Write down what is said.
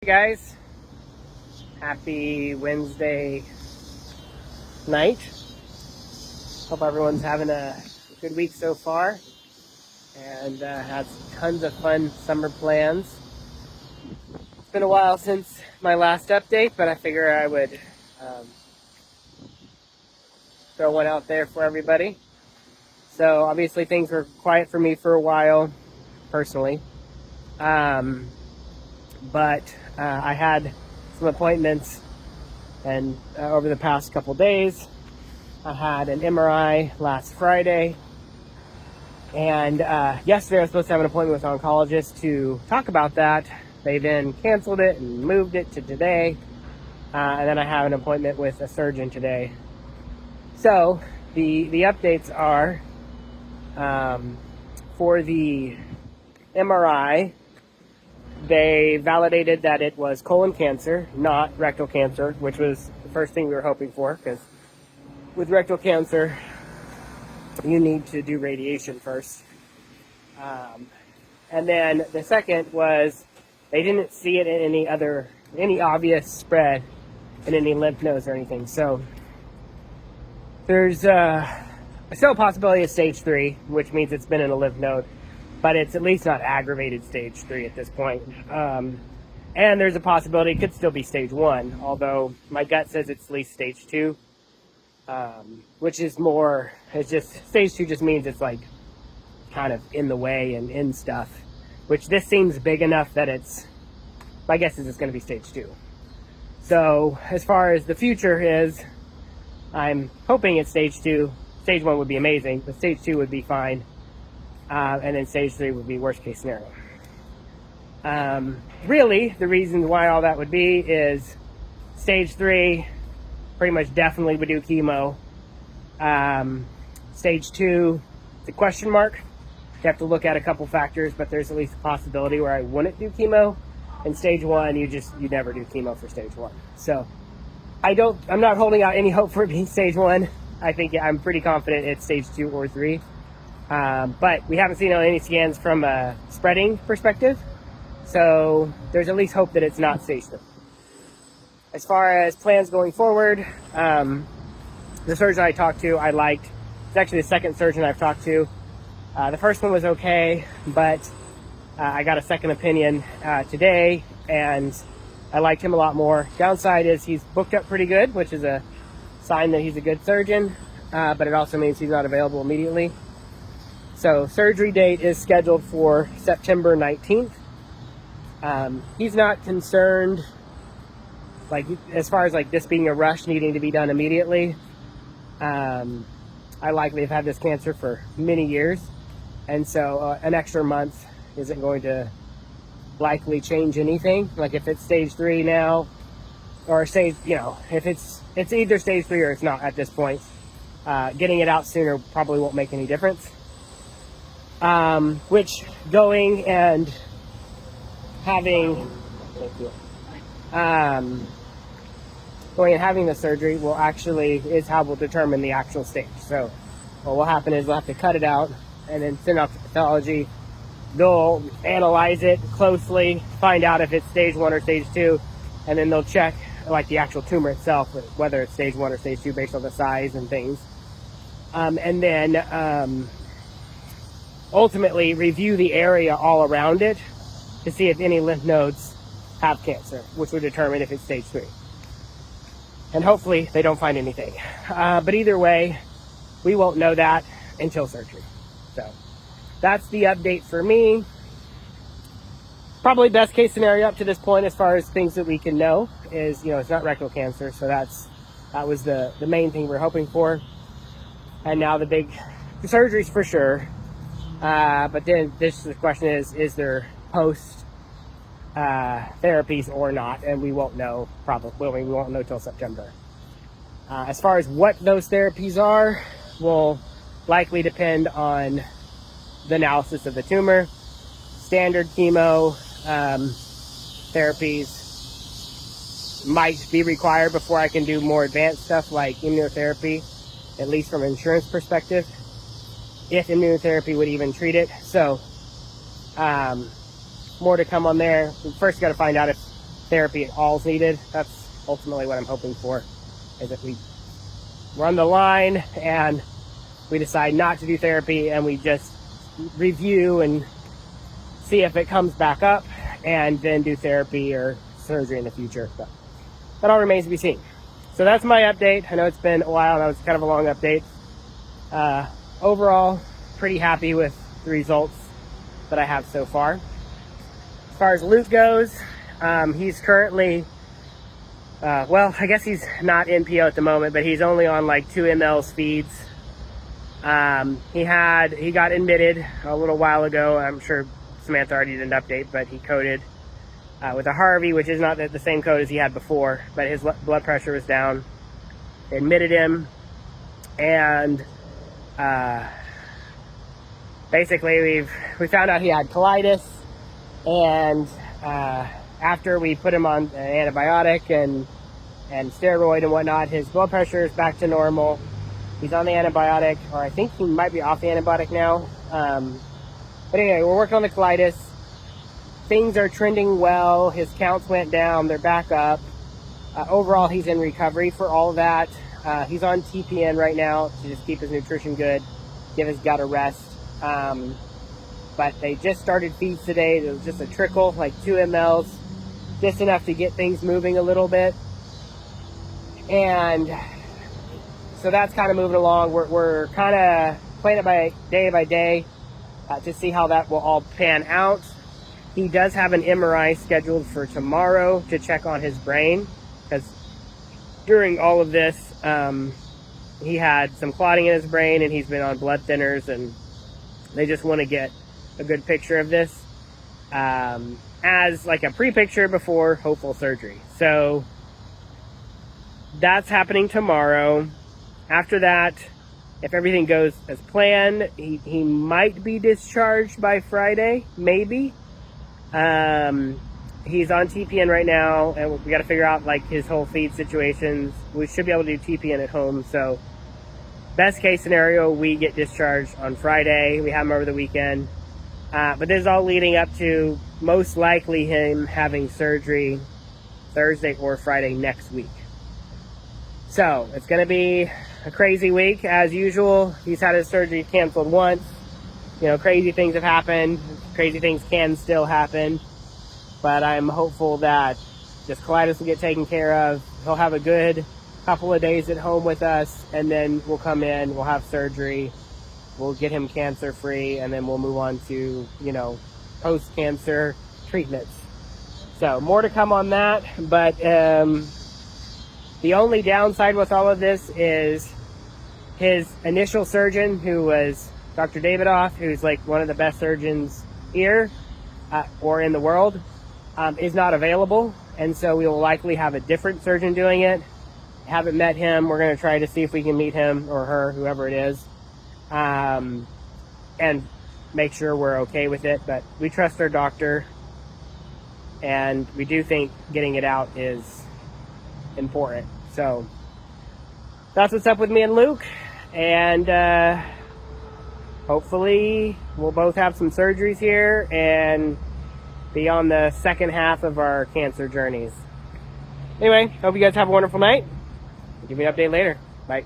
Hey guys, happy Wednesday night. Hope everyone's having a good week so far and has tons of fun summer plans. It's been a while since my last update, but I figure I would throw one out there for everybody. So obviously things were quiet for me for a while personally, but I had some appointments, and over the past couple days I had an MRI last Friday, and yesterday I was supposed to have an appointment with an oncologist to talk about that. They then canceled it and moved it to today, and then I have an appointment with a surgeon today. So the updates are, for the MRI, they validated that it was colon cancer, not rectal cancer, which was the first thing we were hoping for, because with rectal cancer, you need to do radiation first. And then the second was they didn't see it in any obvious spread in any lymph nodes or anything. So there's still a possibility of stage 3, which means it's been in a lymph node, but it's at least not aggravated stage 3 at this point. And there's a possibility it could still be stage 1, although my gut says it's at least stage 2. Which is more, it's just, stage 2 just means it's like kind of in the way and in stuff, which this seems big enough that my guess is it's going to be stage 2. So as far as the future is, I'm hoping it's stage 2. Stage 1 would be amazing, but stage 2 would be fine. And then stage 3 would be worst case scenario. Really, the reason why all that would be is stage 3 pretty much definitely would do chemo. Stage 2, it's a question mark. You have to look at a couple factors, but there's at least a possibility where I wouldn't do chemo. And stage 1, you never do chemo for stage 1. So I'm not holding out any hope for it being stage 1. I'm pretty confident it's stage 2 or 3. But we haven't seen any scans from a spreading perspective. So there's at least hope that it's not stage 3. As far as plans going forward, the surgeon I talked to, I liked. It's actually the second surgeon I've talked to. The first one was okay, but I got a second opinion today, and I liked him a lot more. Downside is he's booked up pretty good, which is a sign that he's a good surgeon, but it also means he's not available immediately. So surgery date is scheduled for September 19th. He's not concerned, like, as far as like this being a rush needing to be done immediately. I likely have had this cancer for many years, and so an extra month isn't going to likely change anything. Like if it's stage 3 now, or stage, if it's either stage 3 or it's not at this point, getting it out sooner probably won't make any difference. Which going and having, going and having the surgery is how we'll determine the actual stage. So what will happen is we'll have to cut it out and then send out to pathology. They'll analyze it closely, find out if it's stage 1 or stage 2, and then they'll check like the actual tumor itself, whether it's stage 1 or stage 2 based on the size and things. And then ultimately review the area all around it to see if any lymph nodes have cancer, which would determine if it's stage 3. And hopefully they don't find anything. But either way, we won't know that until surgery. So that's the update for me. Probably best case scenario up to this point, as far as things that we can know, is, it's not rectal cancer. So that was the main thing we're hoping for. And now the surgeries for sure. But then the question is there post therapies or not, and we won't know we won't know till September. As far as what those therapies are will likely depend on the analysis of the tumor. Standard chemo therapies might be required before I can do more advanced stuff like immunotherapy, at least from an insurance perspective, if immunotherapy would even treat it. So more to come on there. We first got to find out if therapy at all is needed. That's ultimately what I'm hoping for, is that we run the line and we decide not to do therapy and we just review and see if it comes back up and then do therapy or surgery in the future. But that all remains to be seen. So that's my update. I know it's been a while. That was kind of a long update. Overall, pretty happy with the results that I have so far. As far as Luke goes, he's currently, well, I guess he's not NPO at the moment, but he's only on like 2 ml feeds. He got admitted a little while ago. I'm sure Samantha already did an update, but he coded with a Harvey, which is not the same code as he had before, but his blood pressure was down. They admitted him, and basically we found out he had colitis, and after we put him on an antibiotic and steroid and whatnot, his blood pressure is back to normal. He's on the antibiotic, or I think he might be off the antibiotic now. But anyway, we're working on the colitis. Things are trending well. His counts went down. They're back up. Overall, he's in recovery for all of that. He's on TPN right now to just keep his nutrition good, give his gut a rest. But they just started feeds today. It was just a trickle, like 2 mLs, just enough to get things moving a little bit. And so that's kind of moving along. We're kind of playing it by day to see how that will all pan out. He does have an MRI scheduled for tomorrow to check on his brain, because during all of this, he had some clotting in his brain and he's been on blood thinners, and they just want to get a good picture of this as like a pre-picture before hopeful surgery. So that's happening tomorrow. After that, if everything goes as planned, he might be discharged by Friday, maybe. He's on TPN right now, and we got to figure out like his whole feed situations. We should be able to do TPN at home. So best case scenario, we get discharged on Friday. We have him over the weekend. But this is all leading up to most likely him having surgery Thursday or Friday next week. So it's going to be a crazy week as usual. He's had his surgery canceled once. You know, crazy things have happened. Crazy things can still happen. But I'm hopeful that this colitis will get taken care of. He'll have a good couple of days at home with us, and then we'll come in, we'll have surgery, we'll get him cancer free, and then we'll move on to, you know, post-cancer treatments. So more to come on that, but the only downside with all of this is his initial surgeon, who was Dr. Davidoff, who's like one of the best surgeons here or in the world, is not available. And so we will likely have a different surgeon doing it. Haven't met him. We're going to try to see if we can meet him or her, whoever it is, and make sure we're okay with it. But we trust our doctor, and we do think getting it out is important. So that's what's up with me and Luke, and hopefully we'll both have some surgeries here and be on the second half of our cancer journeys. Anyway, hope you guys have a wonderful night. I'll give you an update later. Bye.